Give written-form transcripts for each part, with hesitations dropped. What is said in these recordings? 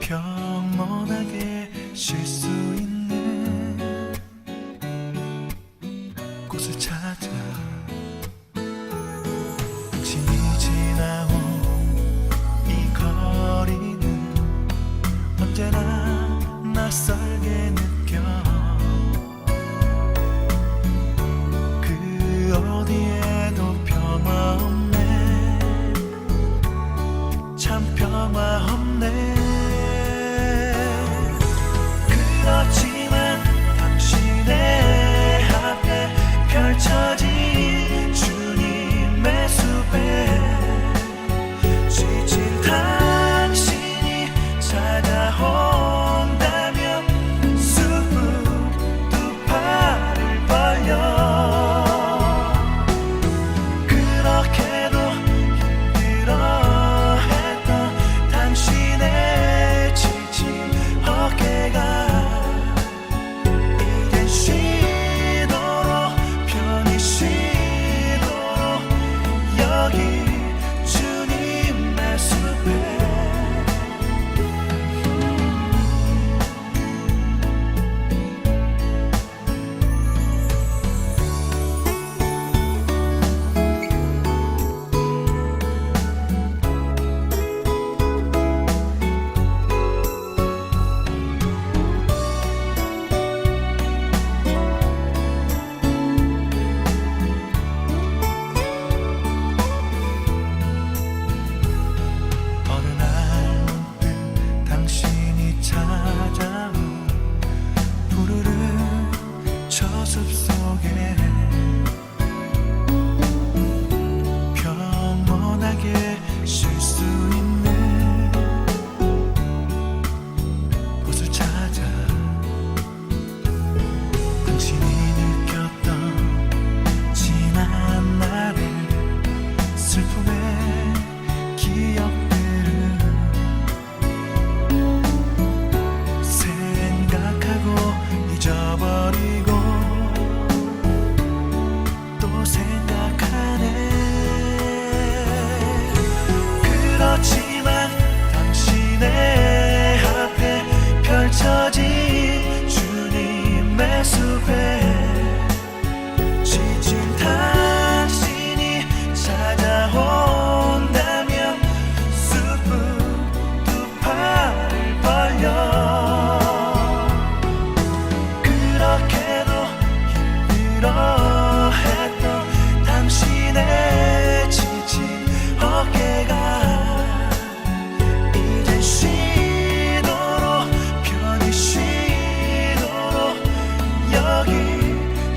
평온하게 쉴 수 있는 곳을 찾아 당신이 지나온 이 거리는 언제나 낯설게 느껴 그 어디에도 평화 없네 참 평화 없네 그렇지만 당신의 앞에 펼쳐진 주님의 숲에 지친 당신이 찾아온다면 숲은 두 팔을 벌려 그렇게도 힘들어했던 당신의 지친 어깨가 이젠 쉬도록 편히 쉬도록 여기 주님의 숲에 어느 날 문득 당신이 찾아온 푸르른 저 숲속에 평온하게 쉴 수 있는 곳을 찾아 당신이 느꼈던 지난 날의 슬픔의 기억들을 생각하고 잊어버리고 또 생각하네 그렇지만 당신의 앞에 펼쳐진 주님의 숲에 지친 당신이 찾아온다면 숲은 두 팔을 벌려 그렇게도 힘들어했던 당신의 지친 어깨가 이젠 쉬도록 편히 쉬도록 여기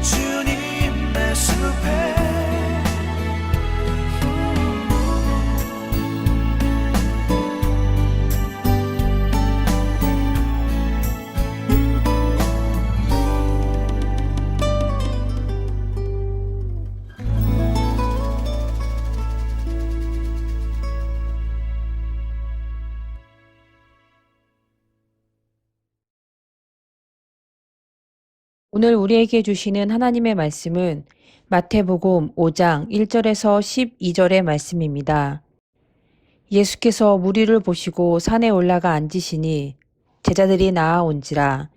주님의 숲에 오늘 우리에게 주시는 하나님의 말씀은 마태복음 5장 1절에서 12절의 말씀입니다. 예수께서 무리를 보시고 산에 올라가 앉으시니 제자들이 나아온지라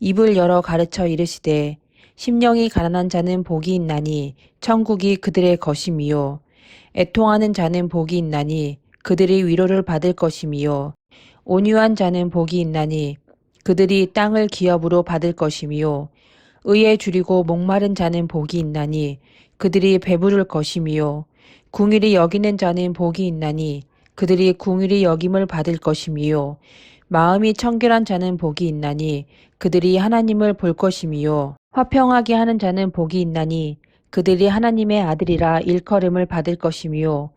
입을 열어 가르쳐 이르시되 심령이 가난한 자는 복이 있나니 천국이 그들의 것임이요 애통하는 자는 복이 있나니 그들이 위로를 받을 것임이요 온유한 자는 복이 있나니 그들이 땅을 기업으로 받을 것임이요 의에 줄이고 목마른 자는 복이 있나니 그들이 배부를 것임이요 궁일이 여기는 자는 복이 있나니 그들이 궁일이 여김을 받을 것임이요 마음이 청결한 자는 복이 있나니 그들이 하나님을 볼 것임이요 화평하게 하는 자는 복이 있나니 그들이 하나님의 아들이라 일컬음을 받을 것임이요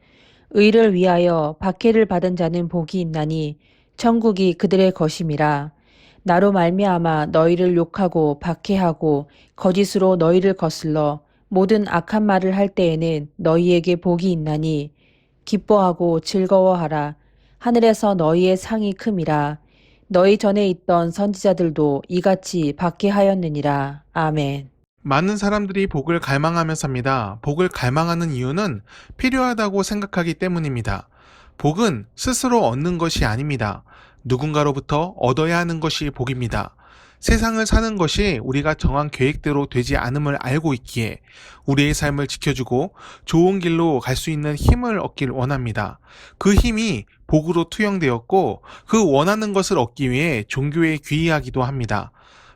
의를 위하여 박해를 받은 자는 복이 있나니 천국이 그들의 것임이라 나로 말미암아 너희를 욕하고 박해하고 거짓으로 너희를 거슬러 모든 악한 말을 할 때에는 너희에게 복이 있나니 기뻐하고 즐거워하라 하늘에서 너희의 상이 큼이라 너희 전에 있던 선지자들도 이같이 박해하였느니라. 아멘. 많은 사람들이 복을 갈망하며 삽니다. 복을 갈망하는 이유는 필요하다고 생각하기 때문입니다. 복은 스스로 얻는 것이 아닙니다. 누군가로부터 얻어야 하는 것이 복입니다. 세상을 사는 것이 우리가 정한 계획대로 되지 않음을 알고 있기에 우리의 삶을 지켜주고 좋은 길로 갈 수 있는 힘을 얻길 원합니다. 그 힘이 복으로 투영되었고 그 원하는 것을 얻기 위해 종교에 귀의하기도 합니다.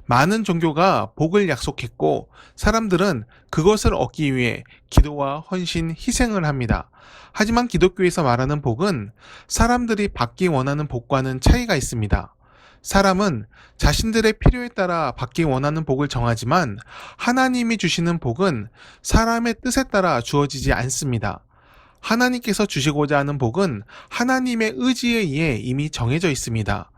많은 종교가 복을 약속했고 사람들은 그것을 얻기 위해 기도와 헌신, 희생을 합니다. 하지만 기독교에서 말하는 복은 사람들이 받기 원하는 복과는 차이가 있습니다. 사람은 자신들의 필요에 따라 받기 원하는 복을 정하지만 하나님이 주시는 복은 사람의 뜻에 따라 주어지지 않습니다. 하나님께서 주시고자 하는 복은 하나님의 의지에 의해 이미 정해져 있습니다.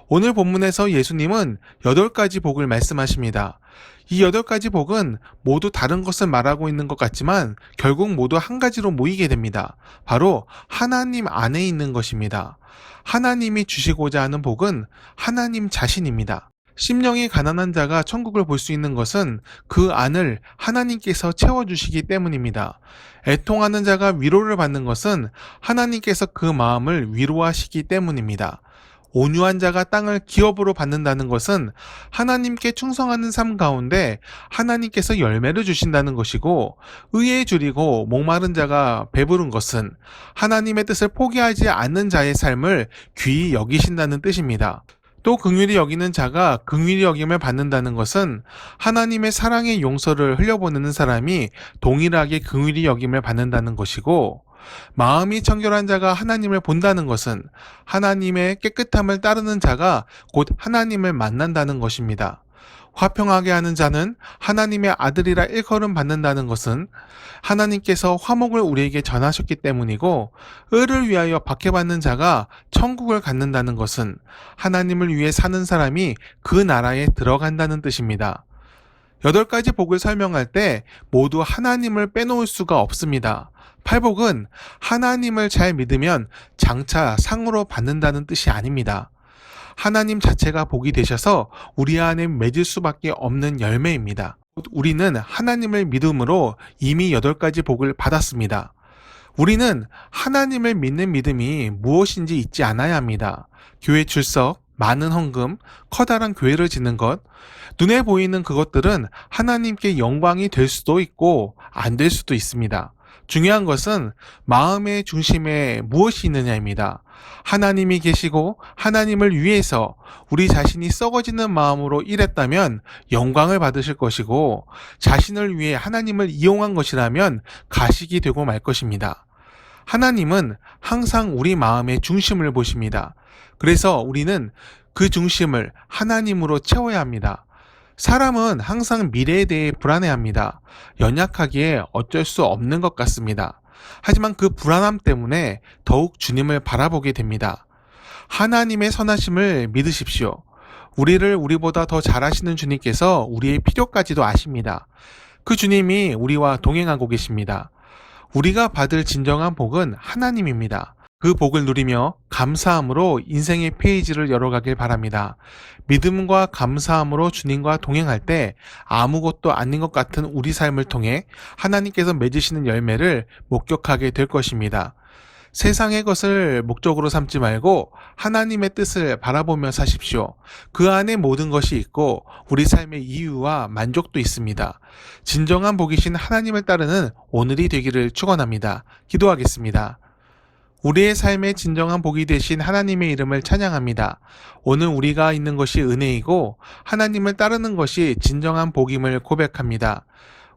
오늘 본문에서 예수님은 8가지 복을 말씀하십니다. 이 8가지 복은 모두 다른 것을 말하고 있는 것 같지만 결국 모두 한 가지로 모이게 됩니다. 바로 하나님 안에 있는 것입니다. 하나님이 주시고자 하는 복은 하나님 자신입니다. 심령이 가난한 자가 천국을 볼 수 있는 것은 그 안을 하나님께서 채워주시기 때문입니다. 애통하는 자가 위로를 받는 것은 하나님께서 그 마음을 위로하시기 때문입니다. 온유한 자가 땅을 기업으로 받는다는 것은 하나님께 충성하는 삶 가운데 하나님께서 열매를 주신다는 것이고, 의에 줄이고 목마른 자가 배부른 것은 하나님의 뜻을 포기하지 않는 자의 삶을 귀히 여기신다는 뜻입니다. 또 긍휼히 여기는 자가 긍휼히 여김을 받는다는 것은 하나님의 사랑의 용서를 흘려보내는 사람이 동일하게 긍휼히 여김을 받는다는 것이고, 마음이 청결한 자가 하나님을 본다는 것은 하나님의 깨끗함을 따르는 자가 곧 하나님을 만난다는 것입니다. 화평하게 하는 자는 하나님의 아들이라 일컬음 받는다는 것은 하나님께서 화목을 우리에게 전하셨기 때문이고, 의를 위하여 박해받는 자가 천국을 갖는다는 것은 하나님을 위해 사는 사람이 그 나라에 들어간다는 뜻입니다. 8가지 복을 설명할 때 모두 하나님을 빼놓을 수가 없습니다. 팔복은 하나님을 잘 믿으면 장차 상으로 받는다는 뜻이 아닙니다. 하나님 자체가 복이 되셔서 우리 안에 맺을 수밖에 없는 열매입니다. 우리는 하나님을 믿음으로 이미 8가지 복을 받았습니다. 우리는 하나님을 믿는 믿음이 무엇인지 잊지 않아야 합니다. 교회 출석, 많은 헌금, 커다란 교회를 짓는 것, 눈에 보이는 그것들은 하나님께 영광이 될 수도 있고 안 될 수도 있습니다. 중요한 것은 마음의 중심에 무엇이 있느냐입니다. 하나님이 계시고 하나님을 위해서 우리 자신이 썩어지는 마음으로 일했다면 영광을 받으실 것이고, 자신을 위해 하나님을 이용한 것이라면 가식이 되고 말 것입니다. 하나님은 항상 우리 마음의 중심을 보십니다. 그래서 우리는 그 중심을 하나님으로 채워야 합니다. 사람은 항상 미래에 대해 불안해합니다. 연약하기에 어쩔 수 없는 것 같습니다. 하지만 그 불안함 때문에 더욱 주님을 바라보게 됩니다. 하나님의 선하심을 믿으십시오. 우리를 우리보다 더 잘하시는 주님께서 우리의 필요까지도 아십니다. 그 주님이 우리와 동행하고 계십니다. 우리가 받을 진정한 복은 하나님입니다. 그 복을 누리며 감사함으로 인생의 페이지를 열어가길 바랍니다. 믿음과 감사함으로 주님과 동행할 때 아무것도 아닌 것 같은 우리 삶을 통해 하나님께서 맺으시는 열매를 목격하게 될 것입니다. 세상의 것을 목적으로 삼지 말고 하나님의 뜻을 바라보며 사십시오. 그 안에 모든 것이 있고 우리 삶의 이유와 만족도 있습니다. 진정한 복이신 하나님을 따르는 오늘이 되기를 축원합니다. 기도하겠습니다. 우리의 삶의 진정한 복이 되신 하나님의 이름을 찬양합니다. 오늘 우리가 있는 것이 은혜이고 하나님을 따르는 것이 진정한 복임을 고백합니다.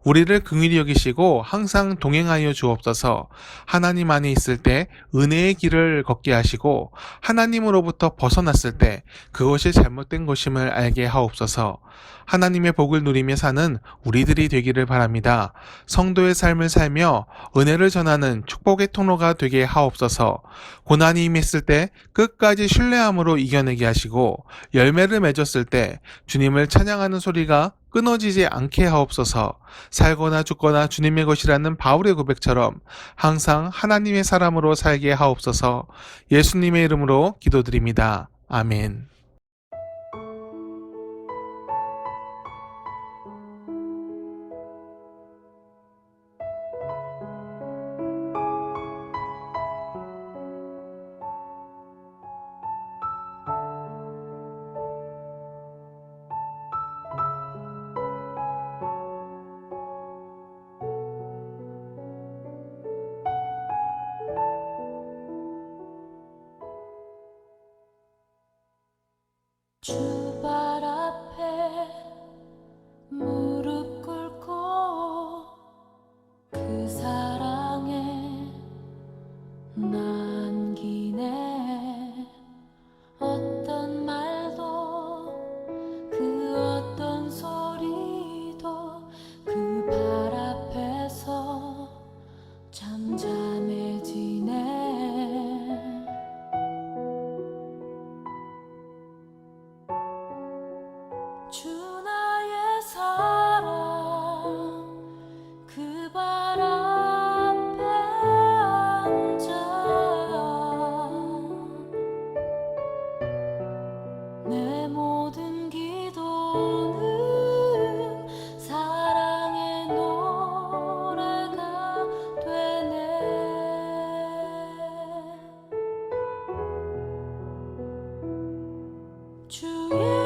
우리를 긍휼히 여기시고 항상 동행하여 주옵소서. 하나님 안에 있을 때 은혜의 길을 걷게 하시고 하나님으로부터 벗어났을 때 그것이 잘못된 것임을 알게 하옵소서. 하나님의 복을 누리며 사는 우리들이 되기를 바랍니다. 성도의 삶을 살며 은혜를 전하는 축복의 통로가 되게 하옵소서. 고난이 임했을 때 끝까지 신뢰함으로 이겨내게 하시고 열매를 맺었을 때 주님을 찬양하는 소리가 끊어지지 않게 하옵소서. 살거나 죽거나 주님의 것이라는 바울의 고백처럼 항상 하나님의 사람으로 살게 하옵소서. 예수님의 이름으로 기도드립니다. 아멘. 주 발 앞에 무릎 꿇고 그 사랑에 남기네. 어떤 말도 그 어떤 소리도 그 발 앞에서 잠잠해지네. 주 나의 사랑 그 발 앞에 앉아 내 모든 기도는 사랑의 노래가 되네. 주의